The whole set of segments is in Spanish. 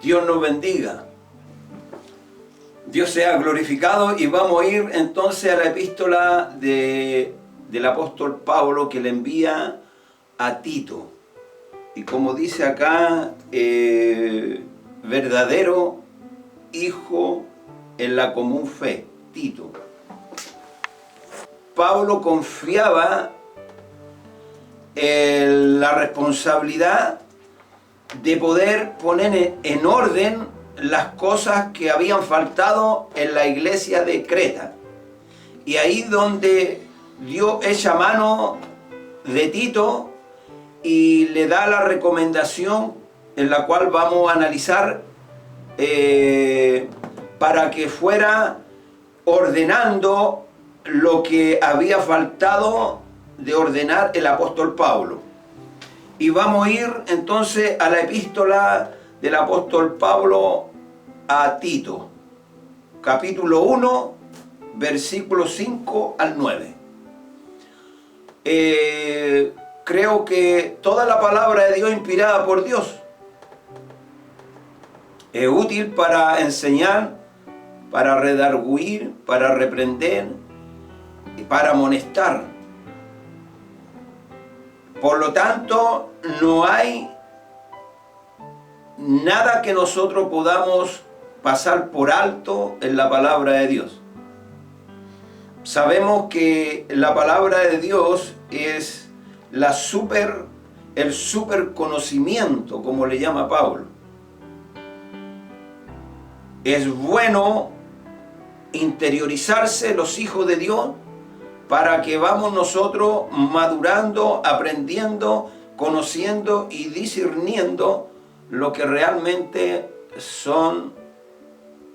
Dios nos bendiga. Dios sea glorificado y vamos a ir entonces a la epístola del apóstol Pablo que le envía a Tito. Y como dice acá, verdadero hijo en la común fe, Tito. Pablo confiaba en la responsabilidad de poder poner en orden las cosas que habían faltado en la iglesia de Creta. Y ahí donde Dios echa mano de Tito y le da la recomendación en la cual vamos a analizar para que fuera ordenando lo que había faltado de ordenar el apóstol Pablo. Y vamos a ir entonces a la epístola del apóstol Pablo a Tito, capítulo 1, versículos 5 al 9. Creo que toda la palabra de Dios inspirada por Dios es útil para enseñar, para redarguir, para reprender y para amonestar. Por lo tanto, no hay nada que nosotros podamos pasar por alto en la palabra de Dios. Sabemos que la palabra de Dios es el super conocimiento, como le llama Pablo. Es bueno interiorizarse los hijos de Dios para que vamos nosotros madurando, aprendiendo, conociendo y discerniendo lo que realmente son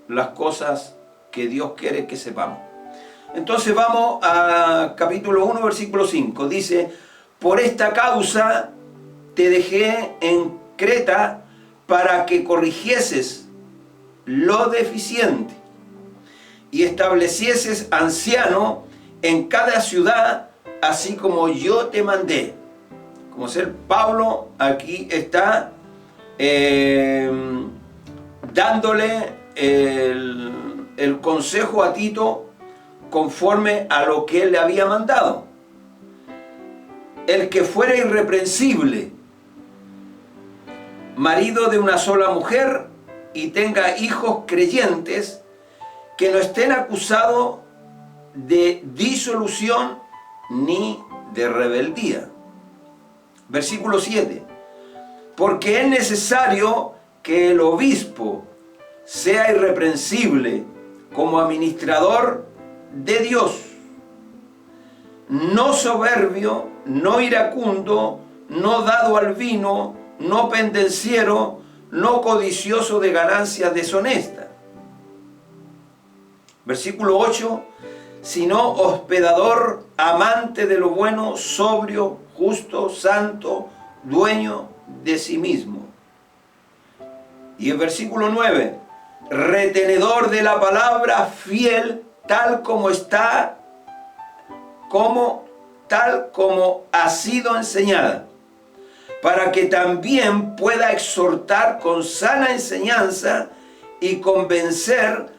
las cosas que Dios quiere que sepamos. Entonces vamos a capítulo 1, versículo 5. Dice: por esta causa te dejé en Creta para que corrigieses lo deficiente y establecieses anciano en cada ciudad, así como yo te mandé. Como ser Pablo aquí está dándole el consejo a Tito conforme a lo que él le había mandado. El que fuera irreprensible, marido de una sola mujer, y tenga hijos creyentes, que no estén acusados de disolución ni de rebeldía. Versículo 7. Porque es necesario que el obispo sea irreprensible como administrador de Dios, no soberbio, no iracundo, no dado al vino, no pendenciero, no codicioso de ganancias deshonestas. Versículo 8. Sino hospedador, amante de lo bueno, sobrio, justo, santo, dueño de sí mismo. Y el versículo 9, retenedor de la palabra, fiel, tal como ha sido enseñada, para que también pueda exhortar con sana enseñanza y convencer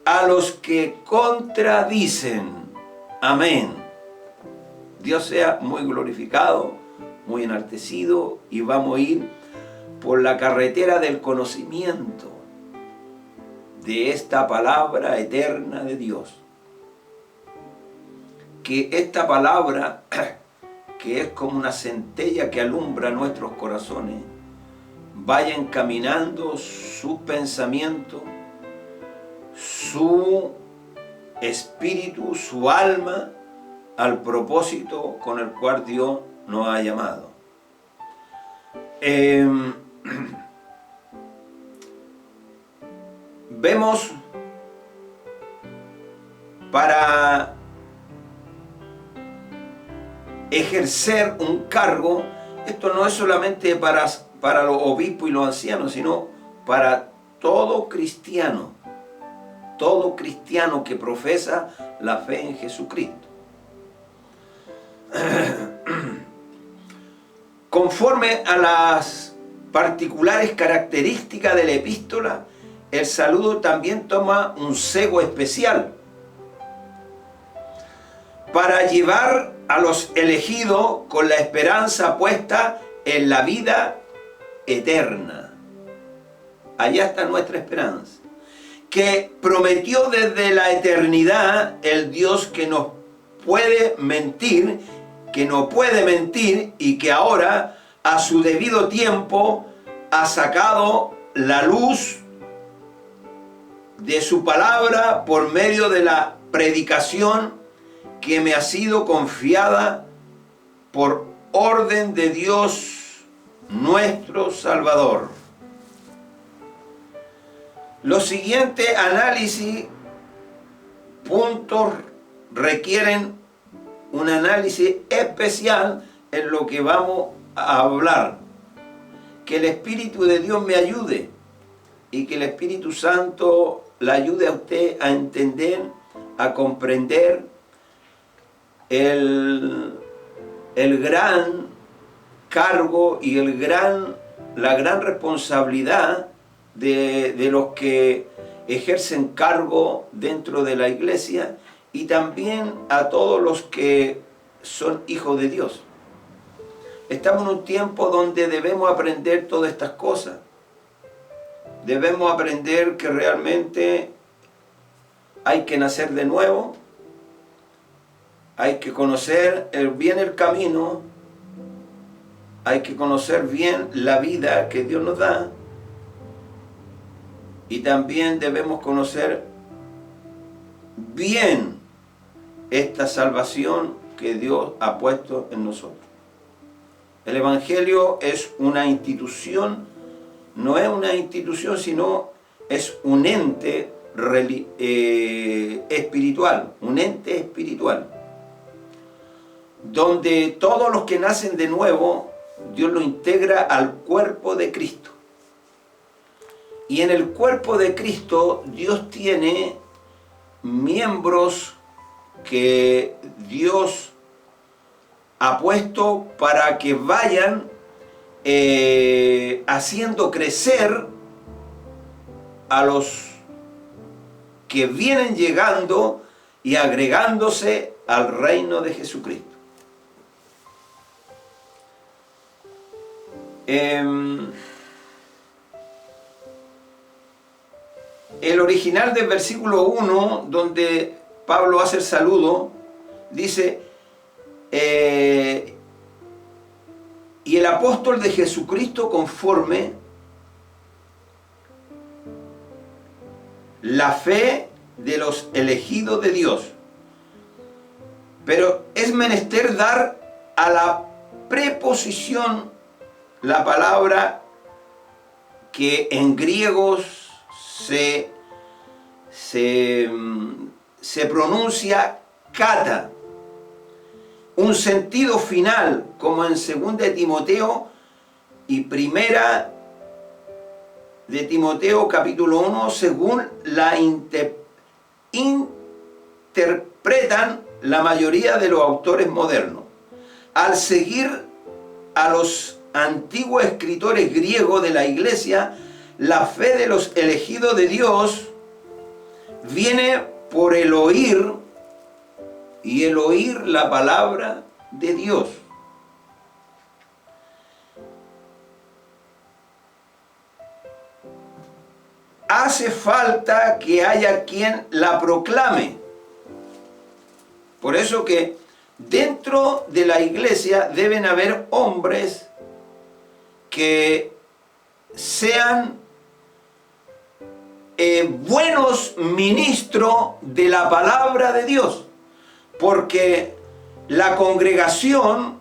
a los que contradicen. Amén. Dios sea muy glorificado, muy enaltecido, y vamos a ir por la carretera del conocimiento de esta palabra eterna de Dios. Que esta palabra, que es como una centella que alumbra nuestros corazones, vaya encaminando sus pensamientos, su espíritu, su alma, al propósito con el cual Dios nos ha llamado. Vemos para ejercer un cargo, esto no es solamente para los obispos y los ancianos, sino para todo cristiano que profesa la fe en Jesucristo. Conforme a las particulares características de la epístola, el saludo también toma un celo especial para llevar a los elegidos con la esperanza puesta en la vida eterna. Allá está nuestra esperanza, que prometió desde la eternidad el Dios que no puede mentir y que ahora a su debido tiempo ha sacado la luz de su palabra por medio de la predicación que me ha sido confiada por orden de Dios nuestro Salvador. Los siguientes análisis, puntos, requieren un análisis especial en lo que vamos a hablar. Que el Espíritu de Dios me ayude y que el Espíritu Santo le ayude a usted a entender, a comprender el gran cargo y la gran responsabilidad de los que ejercen cargo dentro de la iglesia y también a todos los que son hijos de Dios. Estamos en un tiempo donde debemos aprender todas estas cosas. Debemos aprender que realmente hay que nacer de nuevo, hay que conocer bien el camino, hay que conocer bien la vida que Dios nos da y también debemos conocer bien esta salvación que Dios ha puesto en nosotros. El Evangelio es una institución, no es una institución, sino es un ente espiritual, un ente espiritual, donde todos los que nacen de nuevo, Dios lo integra al cuerpo de Cristo. Y en el cuerpo de Cristo, Dios tiene miembros que Dios ha puesto para que vayan haciendo crecer a los que vienen llegando y agregándose al reino de Jesucristo. El original del versículo 1, donde Pablo hace el saludo, dice: y el apóstol de Jesucristo conforme la fe de los elegidos de Dios. Pero es menester dar a la preposición la palabra que en griego se pronuncia kata, un sentido final, como en 2 de Timoteo y 1 de Timoteo capítulo 1, según la interpretan la mayoría de los autores modernos. Al seguir a los antiguos escritores griegos de la iglesia, la fe de los elegidos de Dios viene por el oír, y el oír la palabra de Dios. Hace falta que haya quien la proclame. Por eso que dentro de la iglesia deben haber hombres que sean buenos ministros de la palabra de Dios, porque la congregación,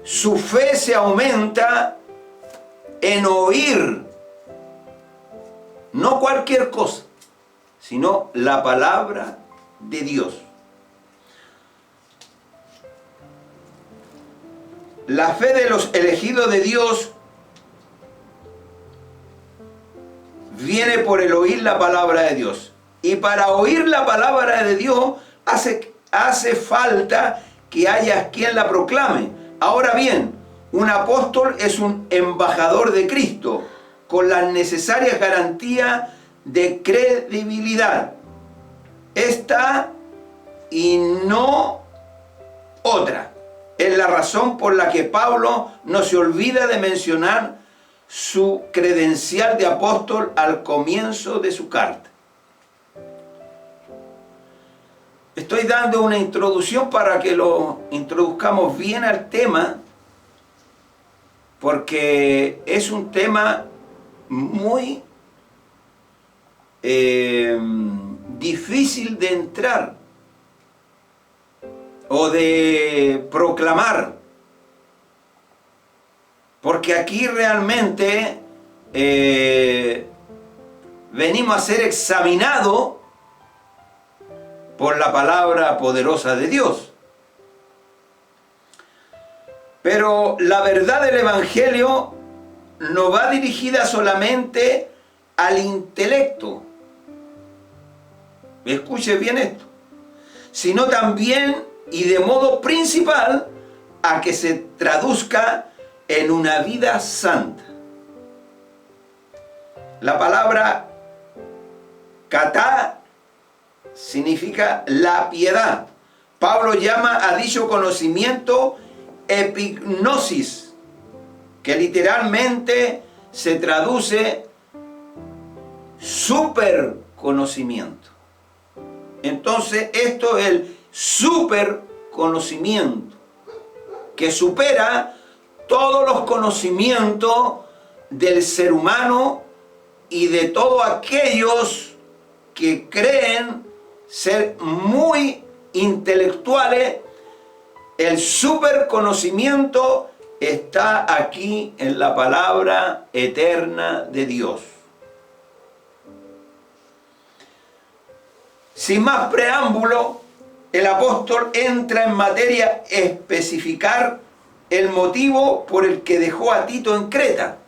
su fe se aumenta en oír, no cualquier cosa, sino la palabra de Dios. La fe de los elegidos de Dios viene por el oír la palabra de Dios. Y para oír la palabra de Dios hace falta que haya quien la proclame. Ahora bien, Un apóstol es un embajador de Cristo, con las necesarias garantías de credibilidad. Esta y no otra. Es la razón por la que Pablo no se olvida de mencionar su credencial de apóstol al comienzo de su carta. Estoy dando una introducción para que lo introduzcamos bien al tema, porque es un tema muy difícil de entrar o de proclamar, porque aquí realmente venimos a ser examinados por la palabra poderosa de Dios. Pero la verdad del Evangelio no va dirigida solamente al intelecto, escuche bien esto, sino también y de modo principal a que se traduzca en una vida santa. La palabra katá significa la piedad. Pablo llama a dicho conocimiento epignosis, que literalmente se traduce super conocimiento. Entonces esto es el super conocimiento que supera todos los conocimientos del ser humano y de todos aquellos que creen ser muy intelectuales. El super conocimiento está aquí en la palabra eterna de Dios. Sin más preámbulo, el apóstol entra en materia especificar el motivo por el que dejó a Tito en Creta.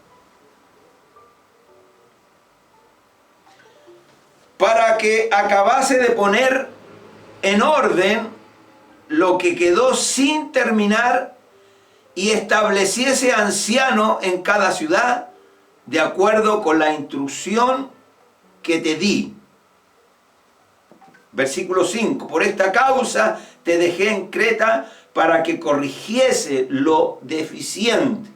Para que acabase de poner en orden lo que quedó sin terminar y estableciese anciano en cada ciudad, de acuerdo con la instrucción que te di. Versículo 5. Por esta causa te dejé en Creta para que corrigiese lo deficiente.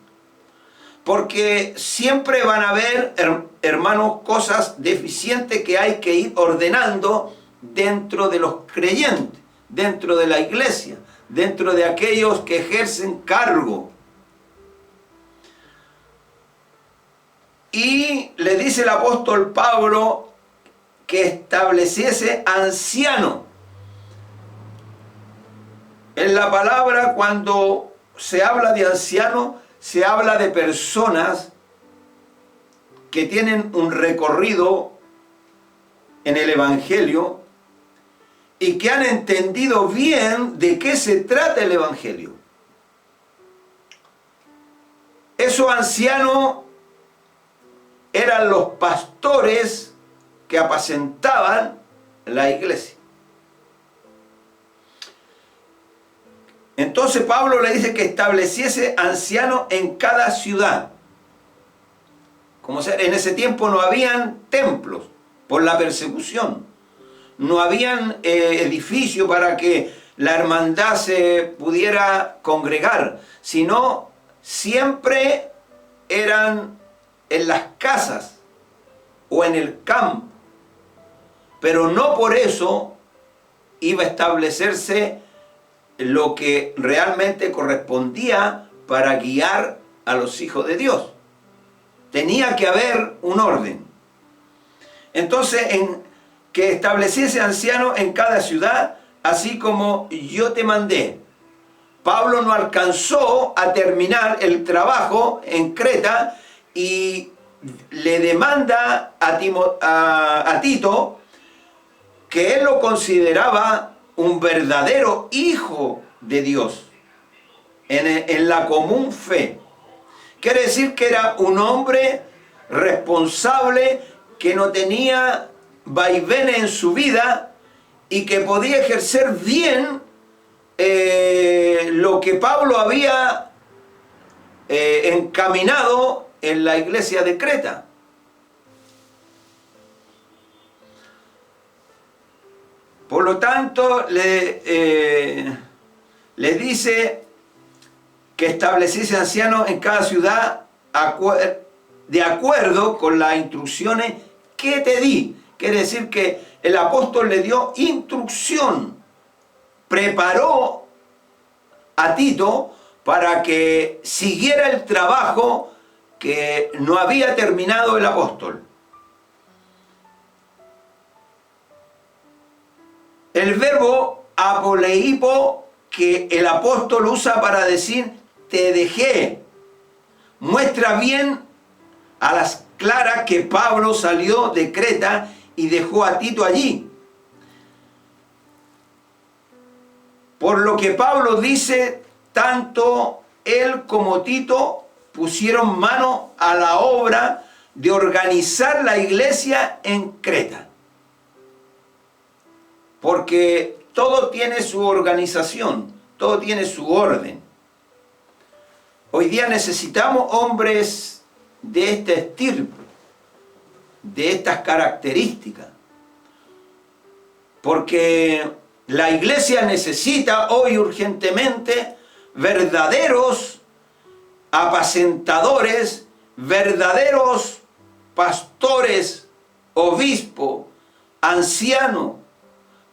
Porque siempre van a haber, hermanos, cosas deficientes que hay que ir ordenando dentro de los creyentes, dentro de la iglesia, dentro de aquellos que ejercen cargo. Y le dice el apóstol Pablo que estableciese anciano. En la palabra, cuando se habla de anciano, se habla de personas que tienen un recorrido en el Evangelio y que han entendido bien de qué se trata el Evangelio. Esos ancianos eran los pastores que apacentaban la iglesia. Entonces Pablo le dice que estableciese ancianos en cada ciudad. Como en ese tiempo no habían templos por la persecución. No habían edificios para que la hermandad se pudiera congregar, sino siempre eran en las casas o en el campo. Pero no por eso iba a establecerse lo que realmente correspondía para guiar a los hijos de Dios. Tenía que haber un orden. Entonces, que estableciese ancianos en cada ciudad, así como yo te mandé. Pablo no alcanzó a terminar el trabajo en Creta y le demanda a Tito que él lo consideraba un verdadero hijo de Dios en la común fe. Quiere decir que era un hombre responsable, que no tenía vaivenes en su vida y que podía ejercer bien lo que Pablo había encaminado en la iglesia de Creta. Por lo tanto, le dice que estableciese ancianos en cada ciudad de acuerdo con las instrucciones que te di. Quiere decir que el apóstol le dio instrucción, preparó a Tito para que siguiera el trabajo que no había terminado el apóstol. El verbo apoleipo que el apóstol usa para decir te dejé, muestra bien a las claras que Pablo salió de Creta y dejó a Tito allí. Por lo que Pablo dice, tanto él como Tito pusieron mano a la obra de organizar la iglesia en Creta. Porque todo tiene su organización, todo tiene su orden. Hoy día necesitamos hombres de este estirpe, de estas características. Porque la iglesia necesita hoy urgentemente verdaderos apacentadores, verdaderos pastores, obispos, ancianos,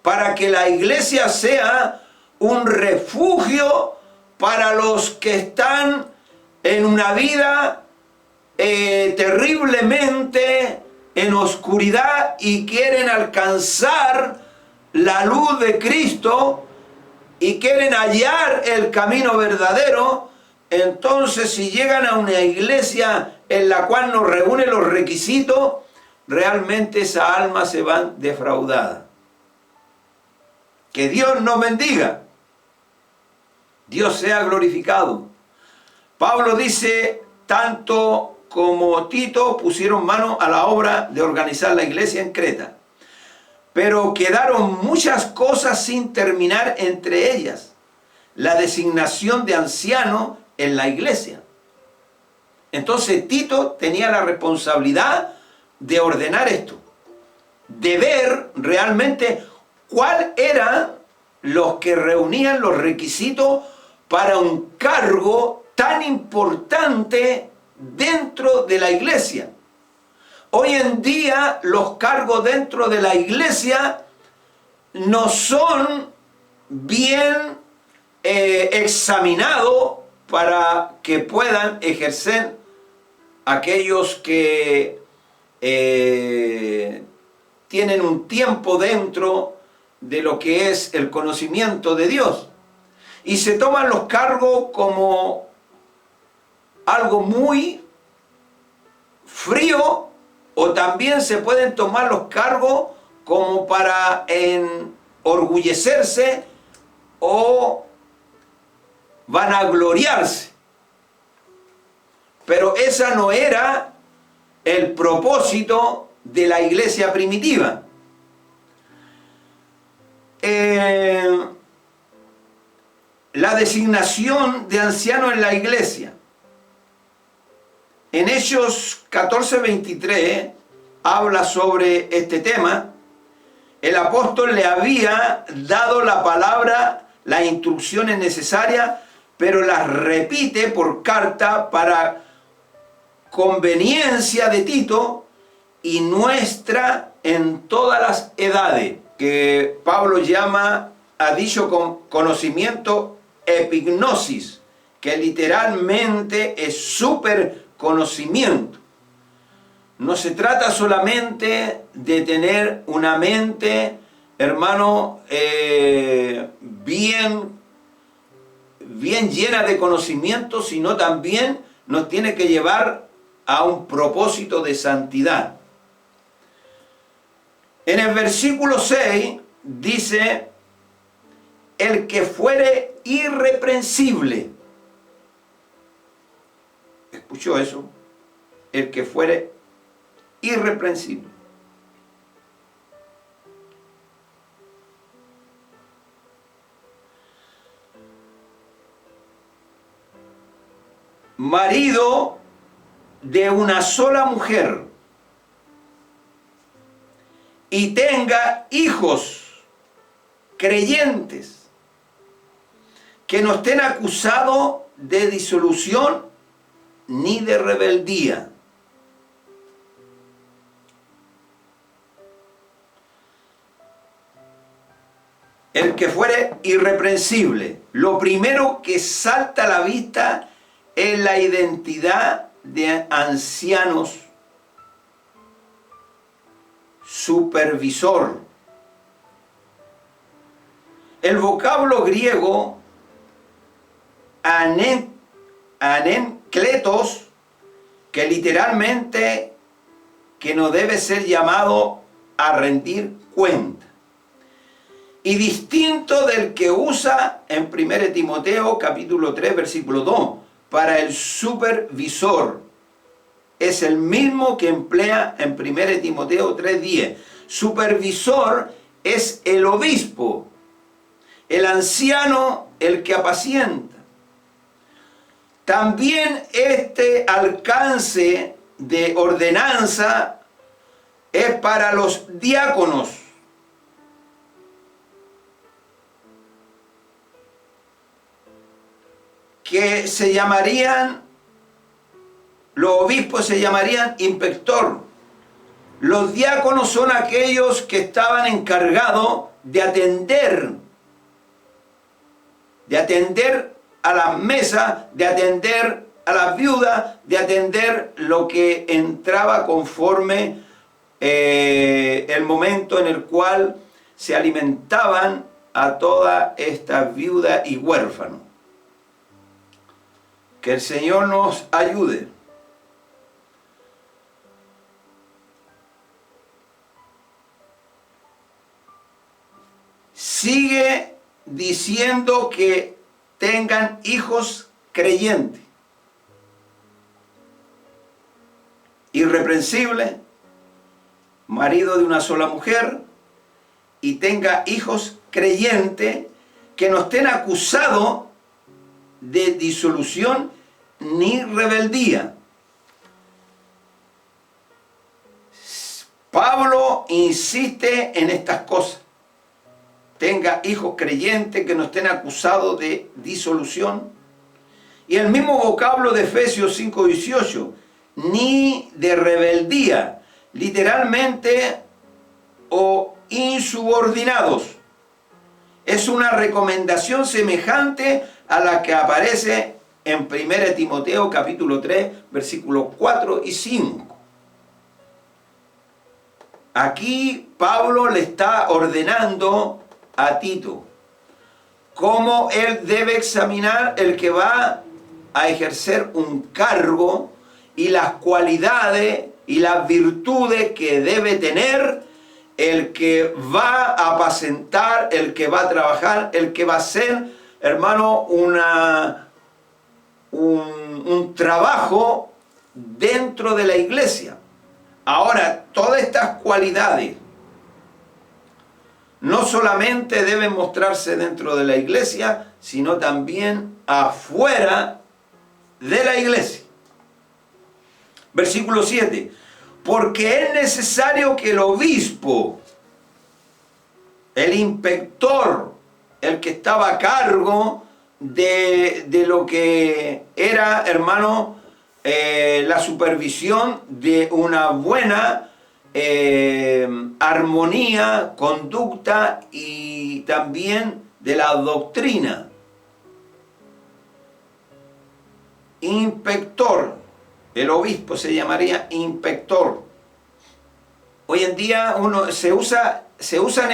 para que la iglesia sea un refugio para los que están en una vida terriblemente en oscuridad y quieren alcanzar la luz de Cristo y quieren hallar el camino verdadero. Entonces, si llegan a una iglesia en la cual no reúne los requisitos, realmente esa alma se va defraudada. Que Dios nos bendiga. Dios sea glorificado. Pablo dice, tanto como Tito pusieron mano a la obra de organizar la iglesia en Creta. Pero quedaron muchas cosas sin terminar, entre ellas la designación de anciano en la iglesia. Entonces Tito tenía la responsabilidad de ordenar esto, de ver realmente cuál eran los que reunían los requisitos para un cargo tan importante dentro de la iglesia. Hoy en día los cargos dentro de la iglesia no son bien examinados para que puedan ejercer aquellos que tienen un tiempo dentro de lo que es el conocimiento de Dios. Y se toman los cargos como algo muy frío, o también se pueden tomar los cargos como para enorgullecerse o vanagloriarse. Pero esa no era el propósito de la iglesia primitiva. La designación de anciano en la iglesia. En Hechos 14:23 habla sobre este tema. El apóstol le había dado la palabra, las instrucciones necesarias, pero las repite por carta para conveniencia de Tito y nuestra en todas las edades, que Pablo llama a dicho conocimiento epignosis, que literalmente es súper conocimiento. No se trata solamente de tener una mente, hermano, bien llena de conocimiento, sino también nos tiene que llevar a un propósito de santidad. En el versículo 6 dice, el que fuere irreprensible. ¿Escuchó eso? El que fuere irreprensible. marido de una sola mujer y tenga hijos creyentes que no estén acusados de disolución ni de rebeldía. El que fuere irreprensible. Lo primero que salta a la vista es la identidad de ancianos, supervisor. El vocablo griego anenkletos, que literalmente que no debe ser llamado a rendir cuenta. Y distinto del que usa en 1 Timoteo capítulo 3 versículo 2 para el supervisor. Es el mismo que emplea en 1 Timoteo 3:10. Supervisor es el obispo, el anciano, el que apacienta. También este alcance de ordenanza es para los diáconos. Que se llamarían, los obispos se llamarían inspector. Los diáconos son aquellos que estaban encargados de atender a las mesas, de atender a las viudas, de atender lo que entraba conforme el momento en el cual se alimentaban a todas estas viudas y huérfanos. Que el Señor nos ayude. Sigue diciendo que tengan hijos creyentes, irreprensible, marido de una sola mujer, y tenga hijos creyentes que no estén acusados de disolución ni rebeldía. Pablo insiste en estas cosas. Tenga hijos creyentes que no estén acusados de disolución. Y el mismo vocablo de Efesios 5:18, ni de rebeldía, literalmente, o insubordinados. Es una recomendación semejante a la que aparece en 1 Timoteo capítulo 3, versículos 4 y 5. Aquí Pablo le está ordenando a Tito cómo él debe examinar el que va a ejercer un cargo y las cualidades y las virtudes que debe tener el que va a apacentar, el que va a trabajar, el que va a hacer, hermano, un trabajo dentro de la iglesia. Ahora, todas estas cualidades no solamente deben mostrarse dentro de la iglesia, sino también afuera de la iglesia. Versículo 7. Porque es necesario que el obispo, el inspector, el que estaba a cargo de lo que era, hermano, la supervisión de una buena armonía, conducta y también de la doctrina. Inspector, el obispo se llamaría inspector. Hoy en día se usan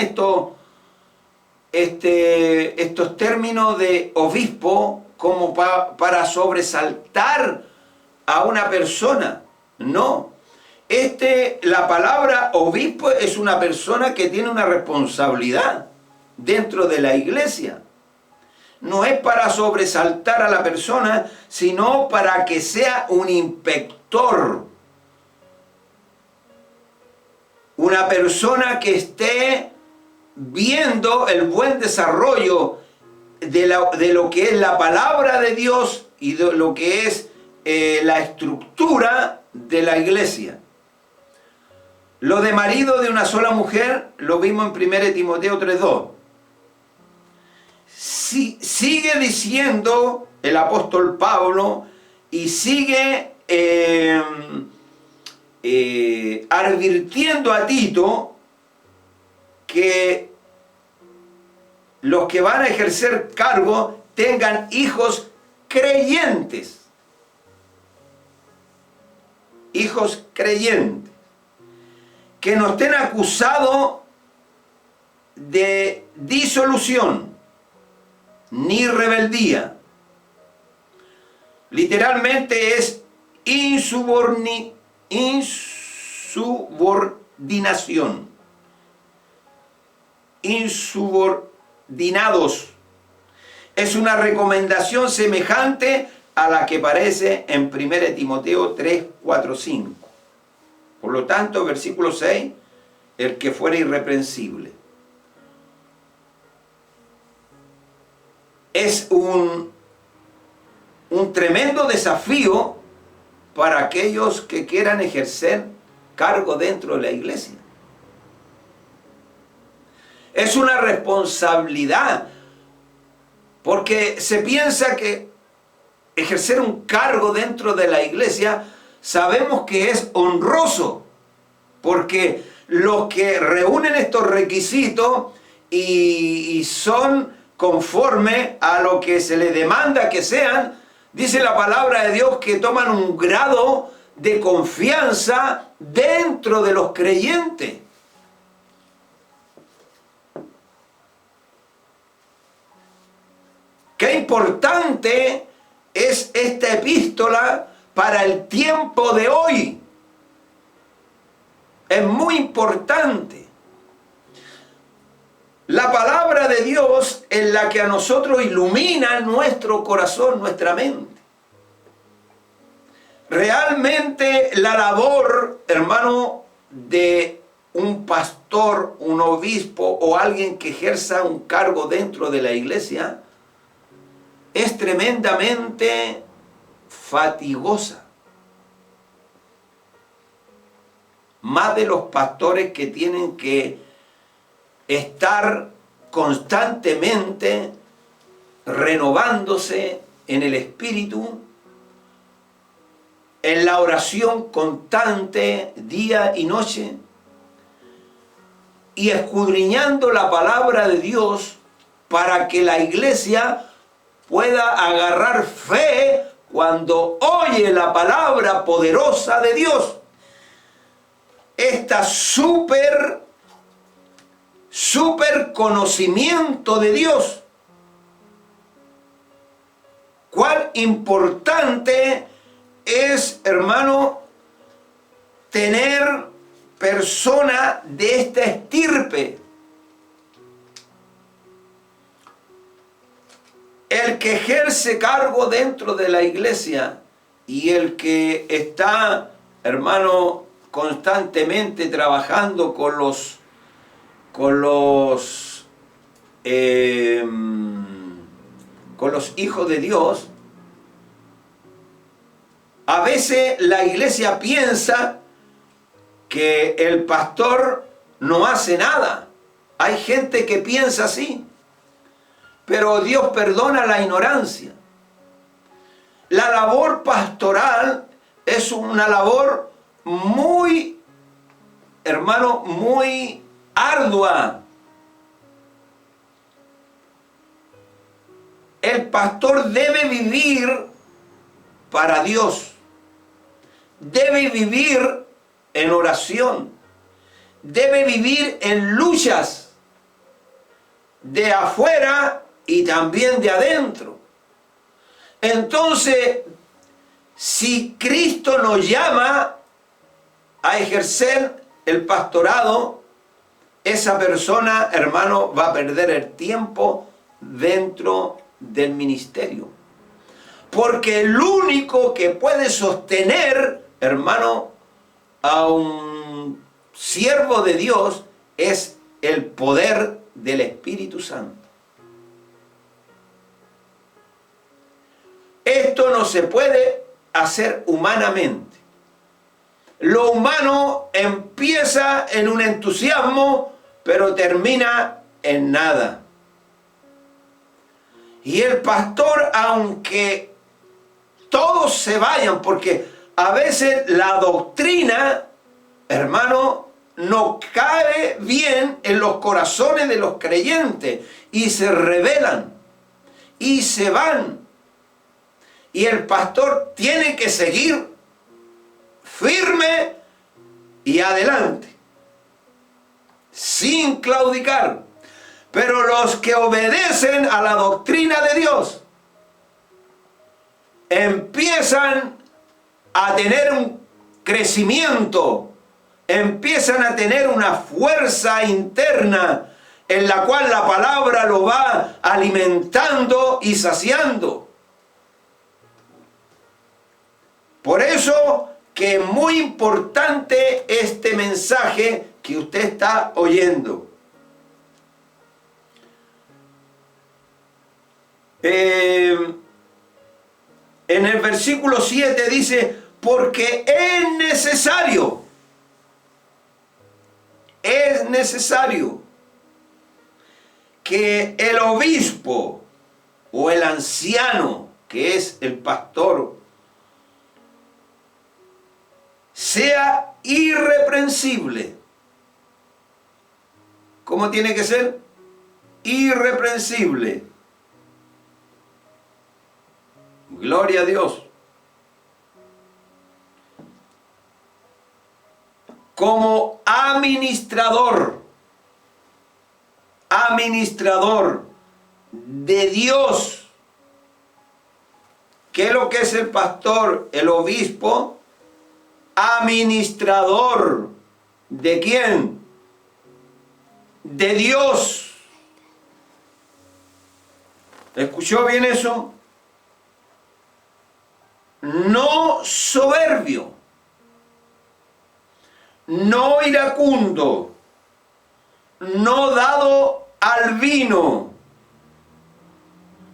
estos términos de obispo como para sobresaltar a una persona. No. La palabra obispo es una persona que tiene una responsabilidad dentro de la iglesia. No es para sobresaltar a la persona, sino para que sea un inspector. Una persona que esté viendo el buen desarrollo de lo que es la palabra de Dios y de lo que es la estructura de la iglesia. Lo de marido de una sola mujer lo vimos en 1 Timoteo 3:2. Sigue diciendo el apóstol Pablo y sigue advirtiendo a Tito que los que van a ejercer cargo tengan hijos creyentes. Hijos creyentes. Que no estén acusados de disolución ni rebeldía. Literalmente es insubordinación. Insubordinados. Es una recomendación semejante a la que aparece en 1 Timoteo 3, 4, 5. Por lo tanto, versículo 6, el que fuera irreprensible. Es un tremendo desafío para aquellos que quieran ejercer cargo dentro de la iglesia. Es una responsabilidad, porque se piensa que ejercer un cargo dentro de la iglesia, sabemos que es honroso, porque los que reúnen estos requisitos y son conforme a lo que se les demanda que sean, dice la palabra de Dios que toman un grado de confianza dentro de los creyentes. Qué importante es esta epístola para el tiempo de hoy. Es muy importante. La palabra de Dios es la que a nosotros ilumina nuestro corazón, nuestra mente. Realmente la labor, hermano, de un pastor, un obispo o alguien que ejerza un cargo dentro de la iglesia es tremendamente fatigosa. Más de los pastores que tienen que estar constantemente renovándose en el espíritu, en la oración constante día y noche, y escudriñando la palabra de Dios para que la iglesia pueda agarrar fe cuando oye la palabra poderosa de Dios. Esta súper conocimiento de Dios. Cuán importante es, hermano, tener personas de esta estirpe. El que ejerce cargo dentro de la iglesia y el que está, hermano, constantemente trabajando con los hijos de Dios, a veces la iglesia piensa que el pastor no hace nada. Hay gente que piensa así, pero Dios perdona la ignorancia. La labor pastoral es una labor muy, hermano, muy ardua. El pastor debe vivir para Dios. Debe vivir en oración. Debe vivir en luchas de afuera y también de adentro. Entonces, si Cristo nos llama a ejercer el pastorado, esa persona, hermano, va a perder el tiempo dentro del ministerio. Porque el único que puede sostener, hermano, a un siervo de Dios es el poder del Espíritu Santo. Esto no se puede hacer humanamente. Lo humano empieza en un entusiasmo, pero termina en nada. Y el pastor, aunque todos se vayan, porque a veces la doctrina, hermano, no cae bien en los corazones de los creyentes y se rebelan y se van. Y el pastor tiene que seguir firme y adelante, sin claudicar. Pero los que obedecen a la doctrina de Dios empiezan a tener un crecimiento, empiezan a tener una fuerza interna en la cual la palabra lo va alimentando y saciando. Por eso que es muy importante este mensaje que usted está oyendo. En el versículo 7 dice, porque es necesario que el obispo o el anciano, que es el pastor, sea irreprensible. ¿Cómo tiene que ser? Irreprensible. Gloria a Dios. Como administrador de Dios. ¿Qué es lo que es el pastor? El obispo. Administrador. ¿De quién? De Dios. ¿Escuchó bien eso? No soberbio, no iracundo, no dado al vino,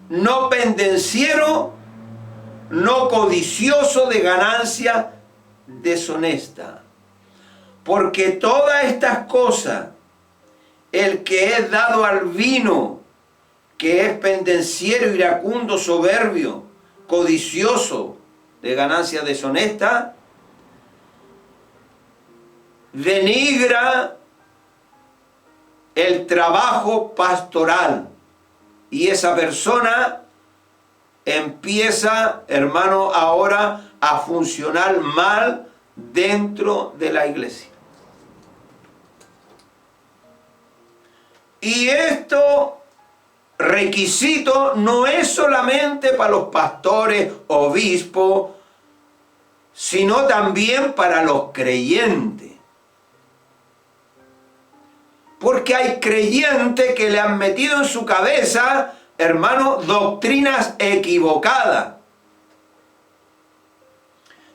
no pendenciero, no codicioso de ganancia deshonesta. Porque todas estas cosas, el que es dado al vino, que es pendenciero, iracundo, soberbio, codicioso de ganancia deshonesta, denigra el trabajo pastoral. Y esa persona empieza, hermano, ahora a funcionar mal dentro de la iglesia. Y esto requisito no es solamente para los pastores, obispos, sino también para los creyentes. Porque hay creyentes que le han metido en su cabeza, hermano, doctrinas equivocadas.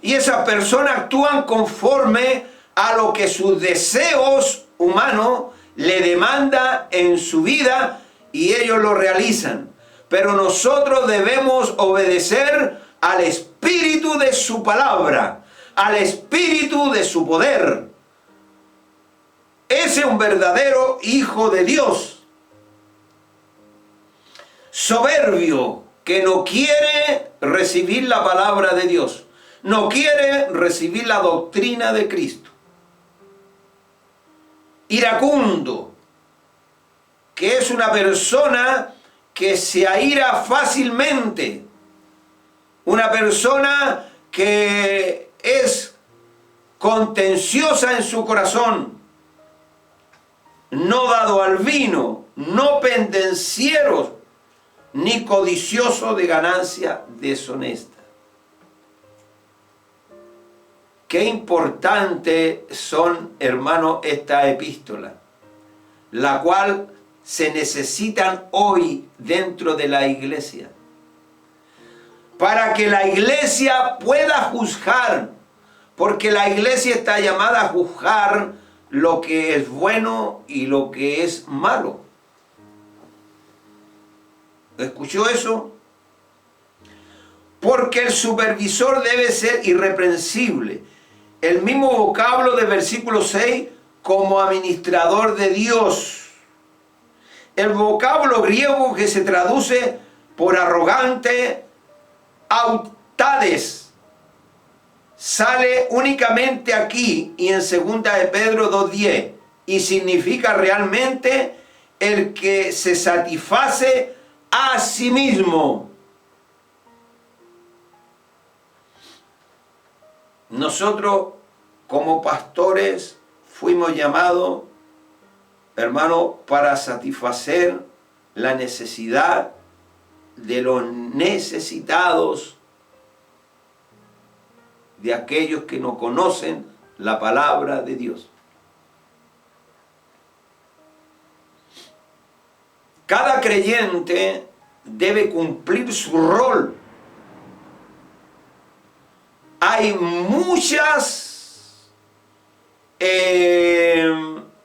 Y esas personas actúan conforme a lo que sus deseos humanos le demandan en su vida y ellos lo realizan. Pero nosotros debemos obedecer al espíritu de su palabra, al espíritu de su poder. Ese es un verdadero hijo de Dios. Soberbio, que no quiere recibir la palabra de Dios, no quiere recibir la doctrina de Cristo. Iracundo, que es una persona que se aira fácilmente, una persona que es contenciosa en su corazón, no dado al vino, no pendenciero, ni codicioso de ganancia deshonesta. Qué importante son, hermanos, esta epístola, la cual se necesitan hoy dentro de la iglesia, para que la iglesia pueda juzgar, porque la iglesia está llamada a juzgar lo que es bueno y lo que es malo. ¿Escuchó eso? porque el supervisor debe ser irreprensible. El mismo vocablo del versículo 6, como administrador de Dios. El vocablo griego que se traduce por arrogante, autades, sale únicamente aquí y en 2 de Pedro 2:10 y significa realmente el que se satisface a sí mismo. Nosotros como pastores fuimos llamados, hermano, para satisfacer la necesidad de los necesitados, de aquellos que no conocen la palabra de Dios. Cada creyente debe cumplir su rol. Hay muchas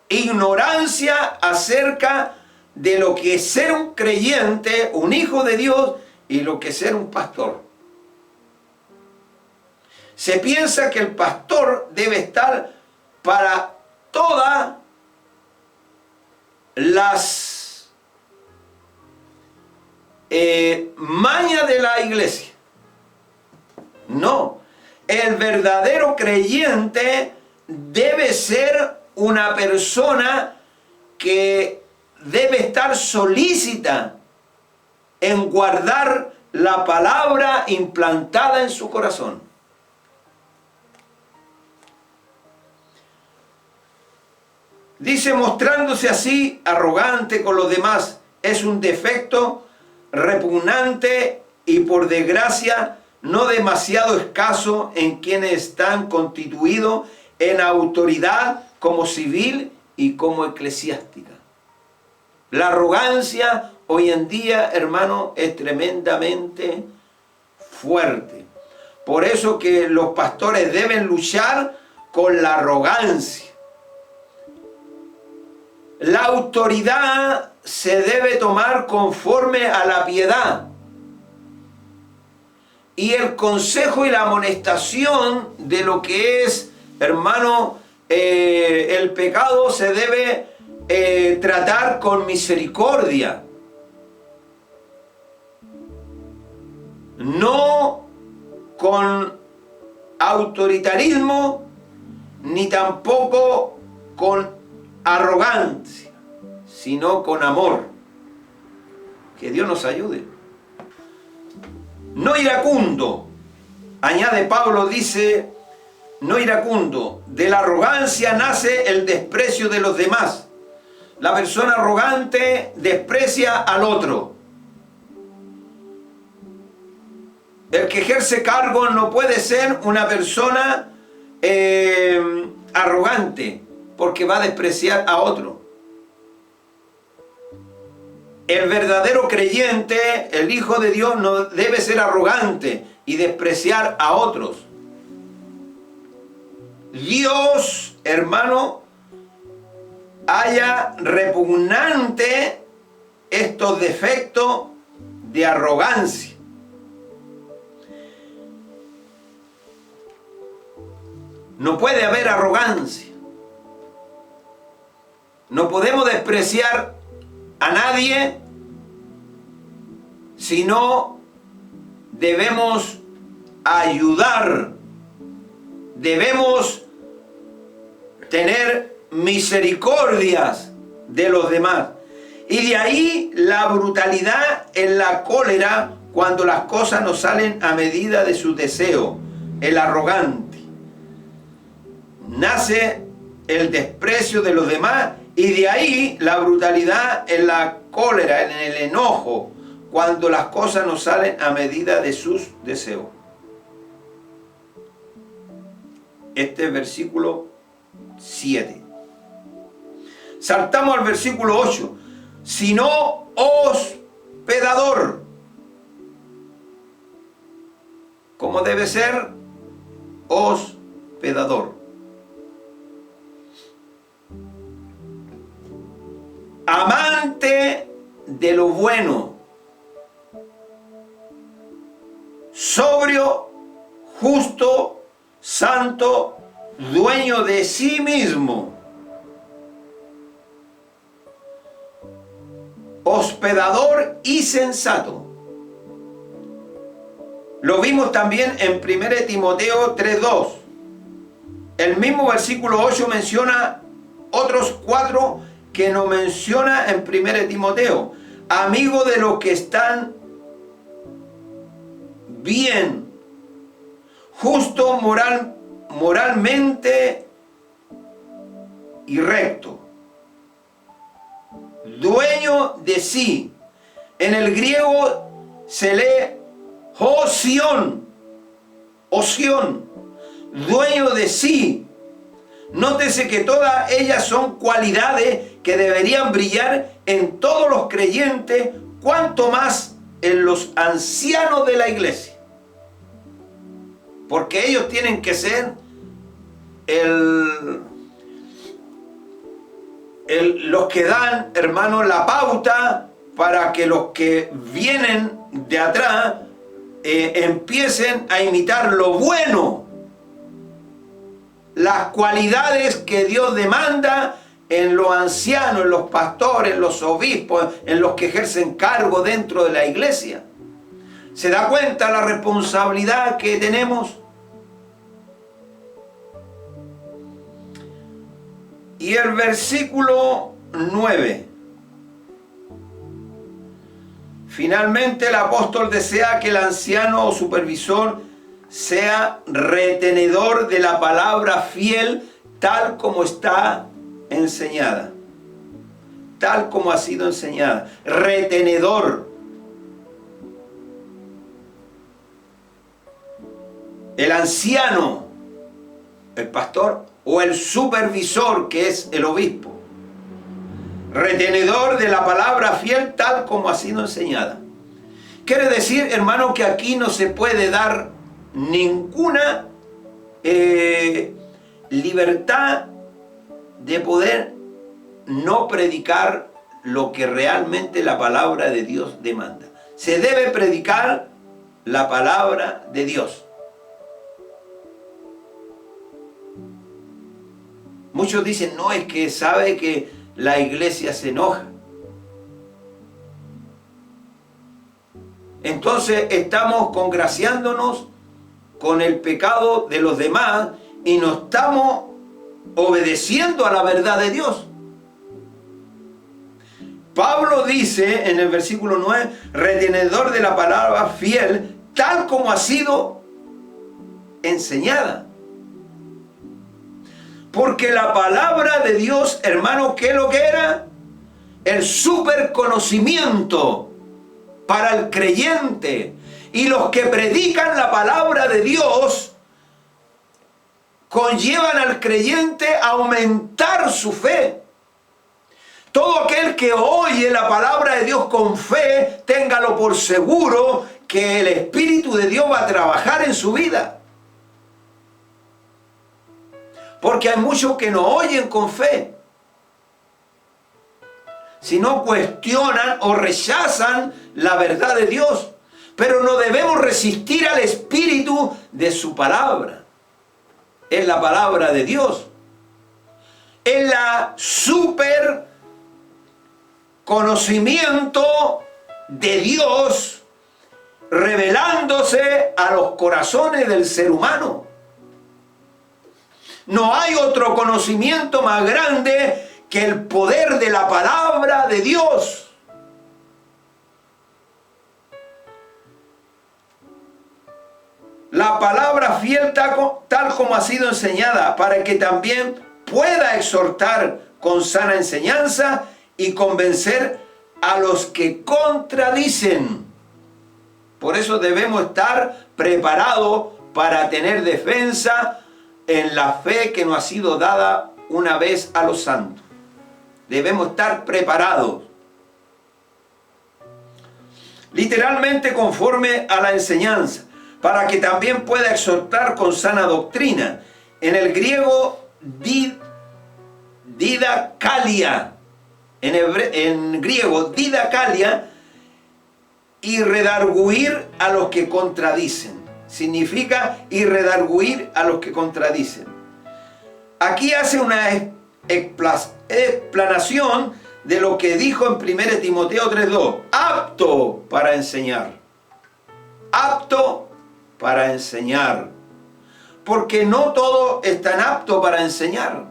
ignorancia acerca de lo que es ser un creyente, un hijo de Dios, y lo que es ser un pastor. Se piensa que el pastor debe estar para todas las mañas de la iglesia. No, el verdadero creyente debe ser una persona que debe estar solícita en guardar la palabra implantada en su corazón. Dice, mostrándose así arrogante con los demás, es un defecto repugnante y por desgracia no demasiado escaso en quienes están constituidos en autoridad como civil y como eclesiástica. La arrogancia hoy en día, hermano, es tremendamente fuerte. Por eso que los pastores deben luchar con la arrogancia. La autoridad se debe tomar conforme a la piedad. Y el consejo y la amonestación de lo que es, hermano, el pecado se debe tratar con misericordia. No con autoritarismo, ni tampoco con arrogancia, sino con amor. Que Dios nos ayude. No iracundo, añade Pablo, dice, no iracundo, de la arrogancia nace el desprecio de los demás. La persona arrogante desprecia al otro. El que ejerce cargo no puede ser una persona arrogante, porque va a despreciar a otro. El verdadero creyente, el Hijo de Dios, no debe ser arrogante y despreciar a otros. Dios, hermano, haya repugnante estos defectos de arrogancia. No puede haber arrogancia. No podemos despreciar a nadie, sino debemos ayudar, debemos tener misericordias de los demás. Y de ahí la brutalidad en la cólera cuando las cosas no salen a medida de su deseo, el arrogante. Nace el desprecio de los demás y de ahí la brutalidad en la cólera, en el enojo, cuando las cosas no salen a medida de sus deseos. Este es versículo 7. Saltamos al versículo 8. Sino hospedador. ¿Cómo debe ser? Hospedador. Amante de lo bueno, sobrio, justo, santo, dueño de sí mismo, hospedador y sensato. Lo vimos también en 1 Timoteo 3:2. El mismo versículo 8 menciona otros 4 que no menciona en 1 Timoteo. Amigo de los que están bien, justo moralmente y recto, dueño de sí. En el griego se lee oción, dueño de sí. Nótese que todas ellas son cualidades que deberían brillar en todos los creyentes, cuanto más en los ancianos de la iglesia. Porque ellos tienen que ser los que dan, hermanos, la pauta para que los que vienen de atrás empiecen a imitar lo bueno, las cualidades que Dios demanda en los ancianos, en los pastores, en los obispos, en los que ejercen cargo dentro de la iglesia. ¿Se da cuenta la responsabilidad que tenemos? Y el versículo 9. Finalmente el apóstol desea que el anciano o supervisor sea retenedor de la palabra fiel tal como está enseñada. Tal como ha sido enseñada. Retenedor. El anciano, el pastor, o el supervisor, que es el obispo. Retenedor de la palabra fiel tal como ha sido enseñada. Quiere decir, hermano, que aquí no se puede dar ninguna libertad de poder no predicar lo que realmente la palabra de Dios demanda. Se debe predicar la palabra de Dios. Muchos dicen, no, es que sabe que la iglesia se enoja. Entonces estamos congraciándonos con el pecado de los demás y no estamos obedeciendo a la verdad de Dios. Pablo dice en el versículo 9, retenedor de la palabra fiel, tal como ha sido enseñada. Porque la palabra de Dios, hermano, ¿qué es lo que era? El superconocimiento para el creyente. Y los que predican la palabra de Dios conllevan al creyente a aumentar su fe. Todo aquel que oye la palabra de Dios con fe, téngalo por seguro que el Espíritu de Dios va a trabajar en su vida. Porque hay muchos que no oyen con fe, sino cuestionan o rechazan la verdad de Dios. Pero no debemos resistir al Espíritu de su palabra. Es la palabra de Dios. Es la super conocimiento de Dios revelándose a los corazones del ser humano. No hay otro conocimiento más grande que el poder de la palabra de Dios. La palabra fiel tal como ha sido enseñada, para que también pueda exhortar con sana enseñanza y convencer a los que contradicen. Por eso debemos estar preparados para tener defensa en la fe que nos ha sido dada una vez a los santos. Debemos estar preparados. Literalmente conforme a la enseñanza, para que también pueda exhortar con sana doctrina. En el griego, didakalia. En griego, didakalia, y redarguir a los que contradicen. significa y redarguir a los que contradicen. Aquí hace una explanación de lo que dijo en 1 Timoteo 3:2, apto para enseñar. Apto para enseñar. Porque no todos están aptos para enseñar.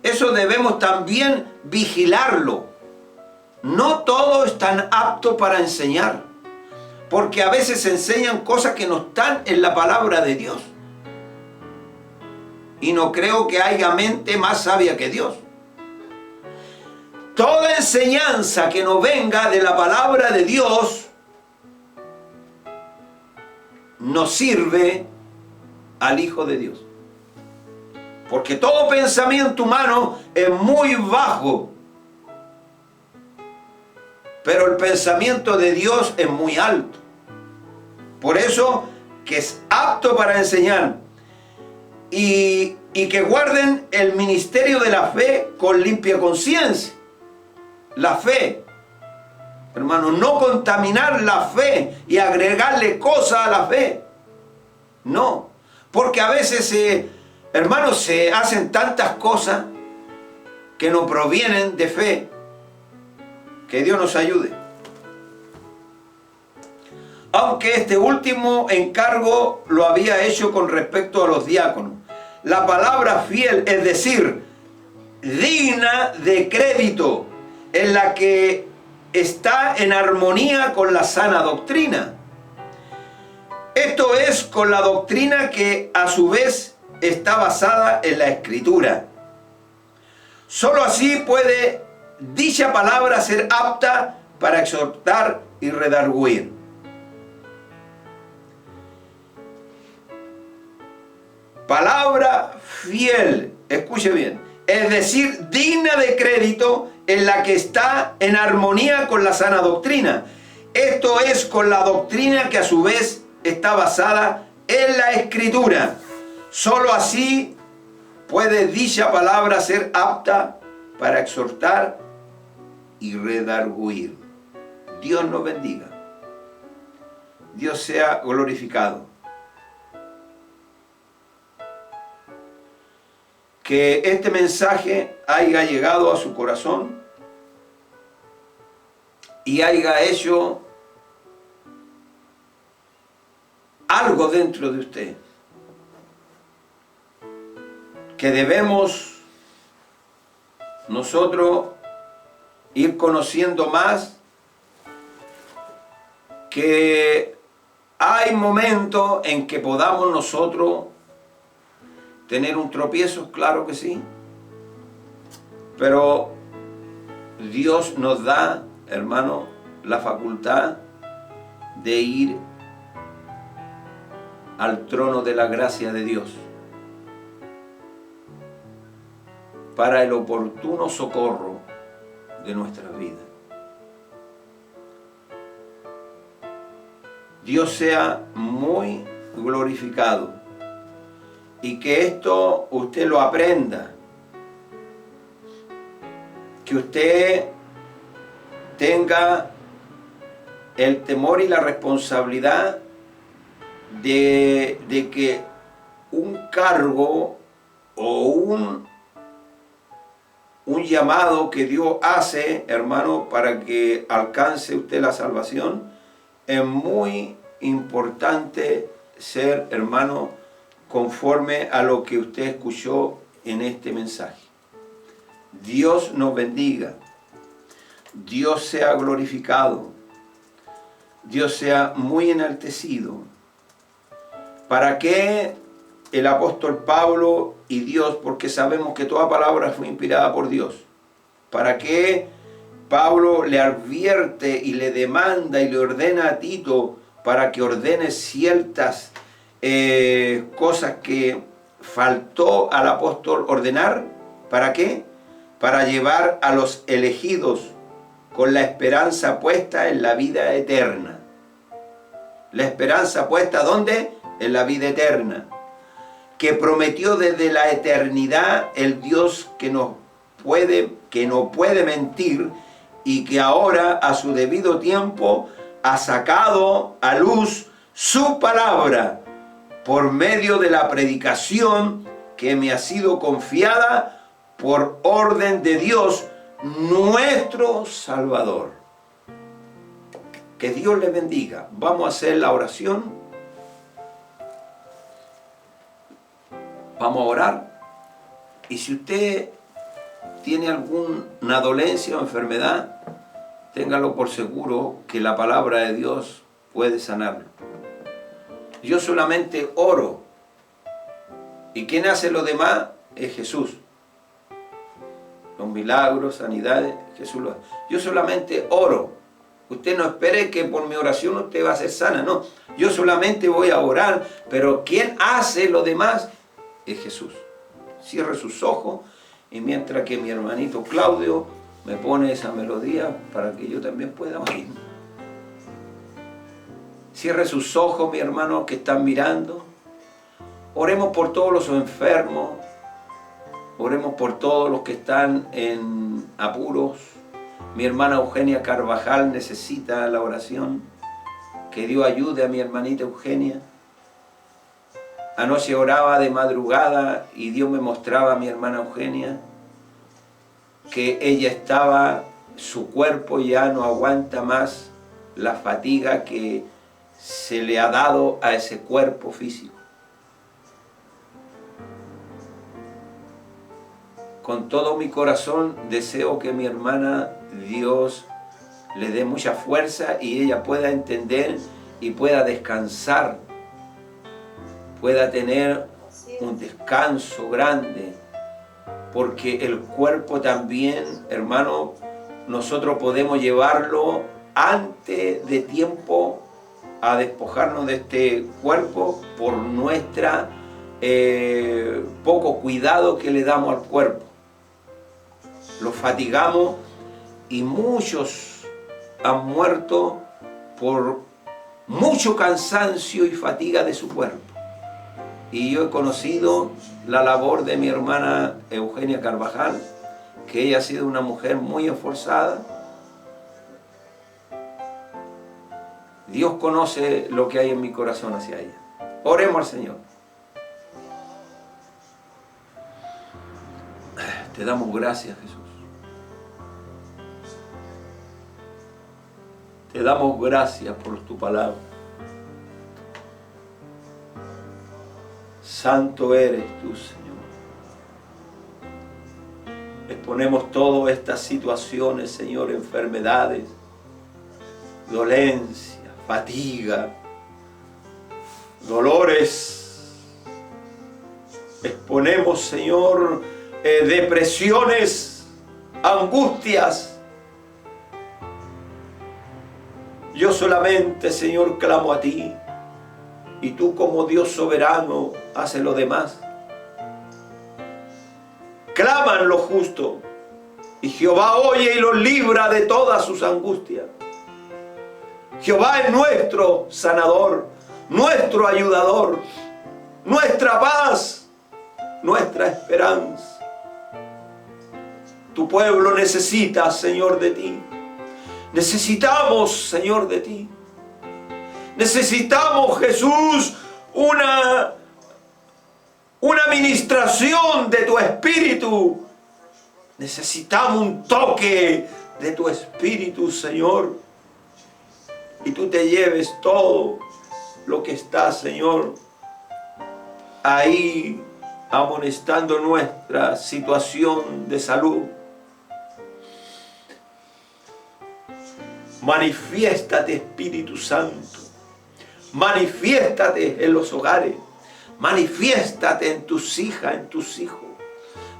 Eso debemos también vigilarlo. No todos están aptos para enseñar. Porque a veces se enseñan cosas que no están en la palabra de Dios. Y no creo que haya mente más sabia que Dios. Toda enseñanza que no venga de la palabra de Dios no sirve al Hijo de Dios. Porque todo pensamiento humano es muy bajo. Pero el pensamiento de Dios es muy alto. Por eso que es apto para enseñar. Y que guarden el ministerio de la fe con limpia conciencia. La fe. Hermano, no contaminar la fe y agregarle cosas a la fe. No. Porque a veces, hermanos, se hacen tantas cosas que no provienen de fe. Que Dios nos ayude. Aunque este último encargo lo había hecho con respecto a los diáconos. La palabra fiel, es decir, digna de crédito, en la que está en armonía con la sana doctrina. Esto es con la doctrina que a su vez está basada en la Escritura. Solo así puede dicha palabra ser apta para exhortar y redarguir. Palabra fiel, escuche bien, es decir, digna de crédito, en la que está en armonía con la sana doctrina. Esto es con la doctrina que a su vez está basada en la Escritura. Solo así puede dicha palabra ser apta para exhortar y redarguir. Dios nos bendiga. Dios sea glorificado. Que este mensaje haya llegado a su corazón y haya hecho algo dentro de usted. Que debemos nosotros ir conociendo más, que hay momentos en que podamos nosotros tener un tropiezo, claro que sí, pero Dios nos da, hermano, la facultad de ir al trono de la gracia de Dios para el oportuno socorro de nuestras vidas. Dios sea muy glorificado y que esto usted lo aprenda, que usted tenga el temor y la responsabilidad de que un cargo o un llamado que Dios hace, hermano, para que alcance usted la salvación, es muy importante ser, hermano, conforme a lo que usted escuchó en este mensaje. Dios nos bendiga. Dios sea glorificado. Dios sea muy enaltecido. ¿Para qué el apóstol Pablo y Dios? Porque sabemos que toda palabra fue inspirada por Dios. ¿Para qué Pablo le advierte y le demanda y le ordena a Tito para que ordene ciertas cosas que faltó al apóstol ordenar? ¿Para qué? Para llevar a los elegidos con la esperanza puesta en la vida eterna. La esperanza puesta ¿dónde? En la vida eterna. Que prometió desde la eternidad el Dios que no puede mentir, y que ahora a su debido tiempo ha sacado a luz su palabra por medio de la predicación que me ha sido confiada por orden de Dios, nuestro Salvador. Que Dios les bendiga. Vamos a hacer la oración. Vamos a orar. Y si usted tiene alguna dolencia o enfermedad, téngalo por seguro que la palabra de Dios puede sanarlo. Yo solamente oro. ¿Y quién hace lo demás? Es Jesús. Los milagros, sanidades, Jesús lo hace. Yo solamente oro. Usted no espere que por mi oración usted va a ser sana, no. Yo solamente voy a orar, pero ¿quién hace lo demás? Es Jesús. Cierre sus ojos y mientras que mi hermanito Claudio me pone esa melodía para que yo también pueda oír. Cierre sus ojos, mi hermano que están mirando. Oremos por todos los enfermos. Oremos por todos los que están en apuros. Mi hermana Eugenia Carvajal necesita la oración. Que Dios ayude a mi hermanita Eugenia. Anoche oraba de madrugada y Dios me mostraba a mi hermana Eugenia que ella estaba, su cuerpo ya no aguanta más la fatiga que se le ha dado a ese cuerpo físico. Con todo mi corazón deseo que mi hermana, Dios le dé mucha fuerza y ella pueda entender y pueda descansar, pueda tener un descanso grande, porque el cuerpo también, hermano, nosotros podemos llevarlo antes de tiempo a despojarnos de este cuerpo por nuestra poco cuidado que le damos al cuerpo. Lo fatigamos y muchos han muerto por mucho cansancio y fatiga de su cuerpo. Y yo he conocido la labor de mi hermana Eugenia Carvajal, que ella ha sido una mujer muy esforzada. Dios conoce lo que hay en mi corazón hacia ella. Oremos al Señor. Te damos gracias, Jesús. Te damos gracias por tu palabra. Santo eres tú, Señor. Exponemos todas estas situaciones, Señor, enfermedades, dolencia, fatiga, dolores. Exponemos, Señor, depresiones, angustias. Yo solamente, Señor, clamo a ti. Y tú como Dios soberano, haces lo demás. Claman los justos. Y Jehová oye y los libra de todas sus angustias. Jehová es nuestro sanador, nuestro ayudador, nuestra paz, nuestra esperanza. Tu pueblo necesita, Señor, de ti. Necesitamos, Señor, de ti. Necesitamos, Jesús, una ministración de tu Espíritu. Necesitamos un toque de tu Espíritu, Señor. Y tú te lleves todo lo que está, Señor, ahí amonestando nuestra situación de salud. Manifiéstate, Espíritu Santo. Manifiéstate en los hogares. Manifiéstate en tus hijas, en tus hijos.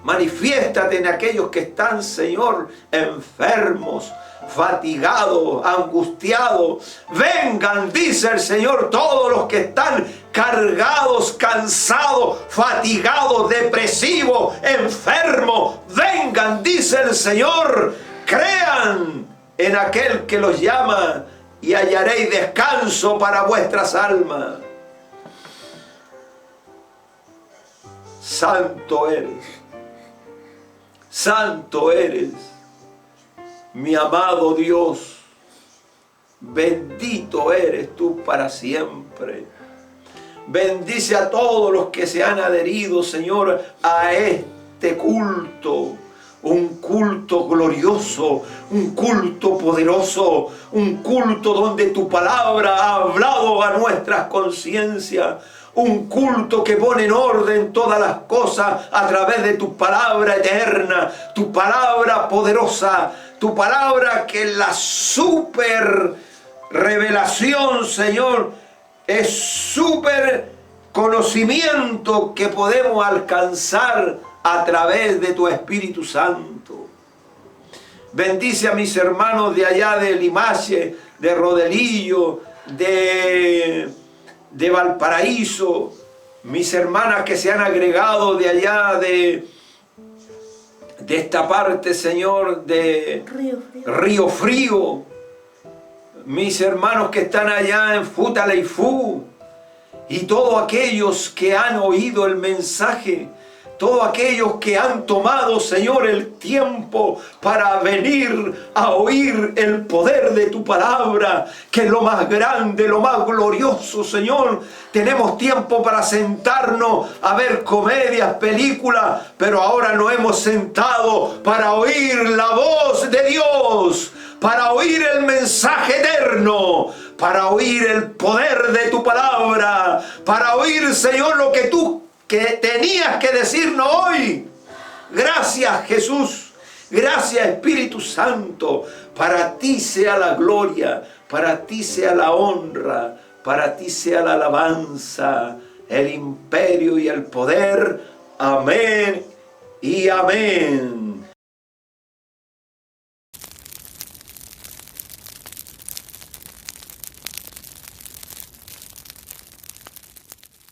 Manifiéstate en aquellos que están, Señor, enfermos, fatigados, angustiados. Vengan, dice el Señor, todos los que están cargados, cansados, fatigados, depresivos, enfermos. Vengan, dice el Señor. Crean en aquel que los llama y hallaréis descanso para vuestras almas. Santo eres. Santo eres, mi amado Dios, Bendito eres tú para siempre. Bendice a todos los que se han adherido, Señor, a este culto. Un culto glorioso, un culto poderoso, un culto donde tu palabra ha hablado a nuestras conciencias. Un culto que pone en orden todas las cosas a través de tu palabra eterna, tu palabra poderosa, tu palabra que la super revelación, Señor, es súper conocimiento que podemos alcanzar a través de tu Espíritu Santo. Bendice a mis hermanos de allá de Limache, de Rodelillo, de Valparaíso, mis hermanas que se han agregado de allá de esta parte, Señor, de Río Frío, mis hermanos que están allá en Futaleifú, y todos aquellos que han oído el mensaje, todos aquellos que han tomado, Señor, el tiempo para venir a oír el poder de tu palabra, que es lo más grande, lo más glorioso, Señor. Tenemos tiempo para sentarnos a ver comedias, películas, pero ahora nos hemos sentado para oír la voz de Dios, para oír el mensaje eterno, para oír el poder de tu palabra, para oír, Señor, lo que tú tenías que decirnos hoy. Gracias, Jesús. Gracias, Espíritu Santo. Para ti sea la gloria, para ti sea la honra, para ti sea la alabanza, el imperio y el poder. Amén y amén.